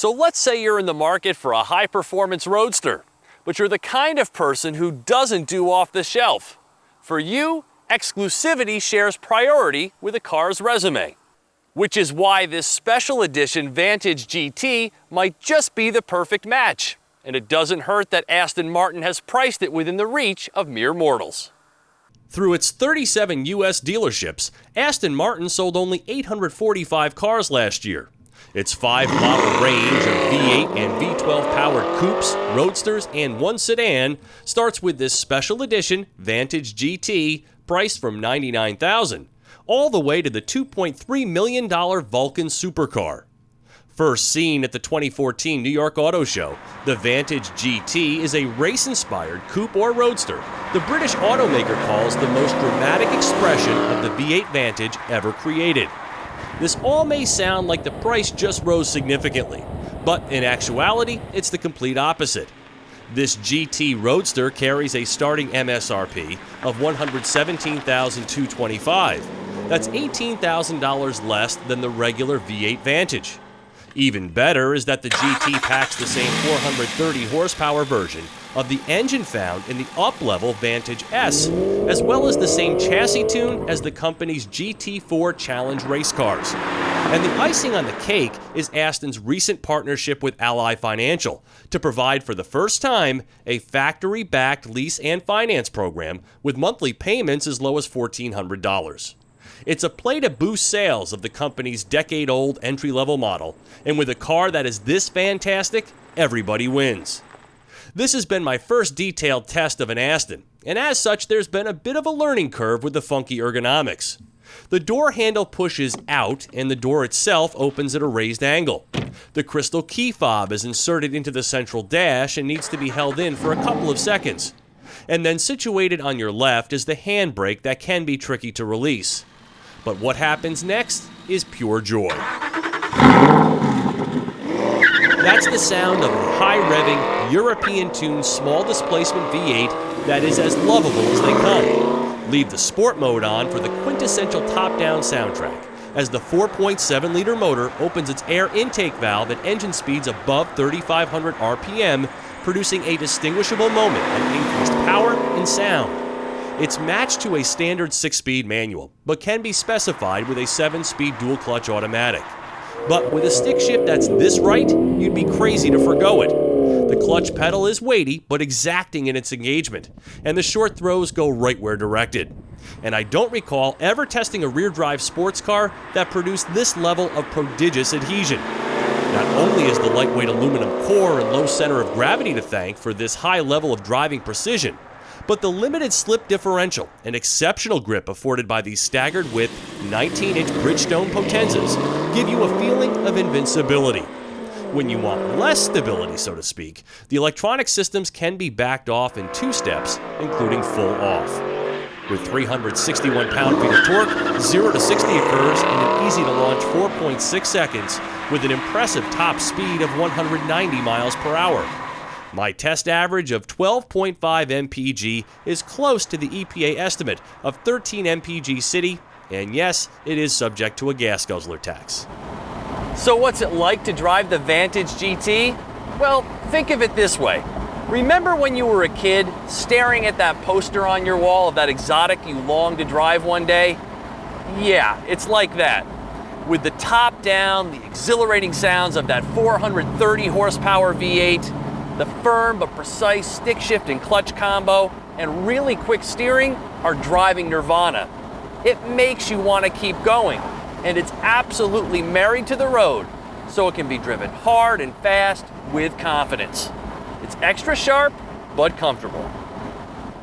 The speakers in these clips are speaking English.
So let's say you're in the market for a high-performance roadster, but you're the kind of person who doesn't do off the shelf. For you, exclusivity shares priority with a car's resume, which is why this special edition Vantage GT might just be the perfect match. And it doesn't hurt that Aston Martin has priced it within the reach of mere mortals. Through its 37 U.S. dealerships, Aston Martin sold only 845 cars last year. Its 5-model range of V8 and V12 powered coupes, roadsters, and one sedan starts with this special edition Vantage GT priced from $99,000, all the way to the $2.3 million Vulcan supercar. First seen at the 2014 New York Auto Show, the Vantage GT is a race-inspired coupe or roadster the British automaker calls the most dramatic expression of the V8 Vantage ever created. This all may sound like the price just rose significantly, but in actuality, it's the complete opposite. This GT Roadster carries a starting MSRP of $117,225. That's $18,000 less than the regular V8 Vantage. Even better is that the GT packs the same 430 horsepower version of the engine found in the up-level Vantage S, as well as the same chassis tune as the company's GT4 Challenge race cars. And the icing on the cake is Aston's recent partnership with Ally Financial to provide for the first time a factory-backed lease and finance program with monthly payments as low as $1,400. It's a play to boost sales of the company's decade-old entry-level model, and with a car that is this fantastic, everybody wins. This has been my first detailed test of an Aston, and as such there's been a bit of a learning curve with the funky ergonomics. The door handle pushes out and the door itself opens at a raised angle. The crystal key fob is inserted into the central dash and needs to be held in for a couple of seconds. And then situated on your left is the handbrake that can be tricky to release. But what happens next is pure joy. That's the sound of a high-revving, European-tuned small displacement V8 that is as lovable as they come. Leave the sport mode on for the quintessential top-down soundtrack as the 4.7-liter motor opens its air intake valve at engine speeds above 3,500 RPM, producing a distinguishable moment of increased power and sound. It's matched to a standard 6-speed manual, but can be specified with a 7-speed dual-clutch automatic. But with a stick shift that's this right, you'd be crazy to forgo it. The clutch pedal is weighty, but exacting in its engagement, and the short throws go right where directed. And I don't recall ever testing a rear-drive sports car that produced this level of prodigious adhesion. Not only is the lightweight aluminum core and low center of gravity to thank for this high level of driving precision, but the limited slip differential and exceptional grip afforded by these staggered width 19-inch Bridgestone Potenzas give you a feeling of invincibility. When you want less stability, so to speak, the electronic systems can be backed off in 2 steps, including full off. With 361 pound-feet of torque, 0 to 60 occurs in an easy-to-launch 4.6 seconds with an impressive top speed of 190 miles per hour. My test average of 12.5 mpg is close to the EPA estimate of 13 mpg city, and yes, it is subject to a gas guzzler tax. So what's it like to drive the Vantage GT? Well, think of it this way. Remember when you were a kid, staring at that poster on your wall of that exotic you longed to drive one day? Yeah, it's like that. With the top down, the exhilarating sounds of that 430 horsepower V8, the firm but precise stick shift and clutch combo, and really quick steering are driving nirvana. It makes you want to keep going, and it's absolutely married to the road, so it can be driven hard and fast with confidence. It's extra sharp, but comfortable.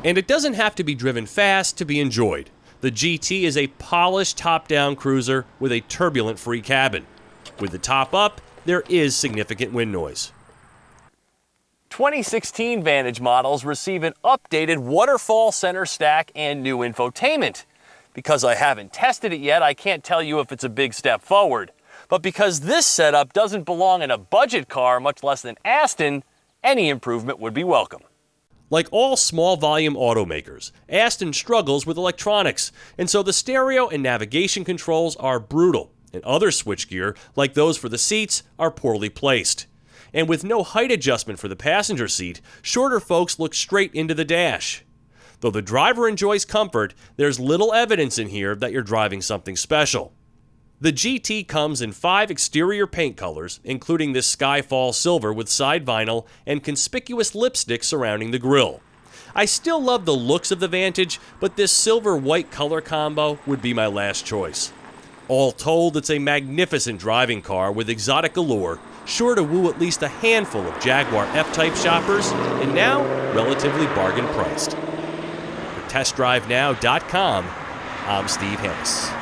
And it doesn't have to be driven fast to be enjoyed. The GT is a polished top-down cruiser with a turbulent-free cabin. With the top up, there is significant wind noise. 2016 Vantage models receive an updated waterfall center stack and new infotainment. Because I haven't tested it yet, I can't tell you if it's a big step forward. But because this setup doesn't belong in a budget car, much less than Aston, any improvement would be welcome. Like all small volume automakers, Aston struggles with electronics, and so the stereo and navigation controls are brutal, and other switchgear, like those for the seats, are poorly placed. And with no height adjustment for the passenger seat, shorter folks look straight into the dash. Though the driver enjoys comfort, there's little evidence in here that you're driving something special. The GT comes in 5 exterior paint colors, including this Skyfall Silver with side vinyl and conspicuous lipstick surrounding the grille. I still love the looks of the Vantage, but this silver-white color combo would be my last choice. All told, it's a magnificent driving car with exotic allure, sure to woo at least a handful of Jaguar F-Type shoppers, and now relatively bargain priced. For TestDriveNow.com, I'm Steve Hennis.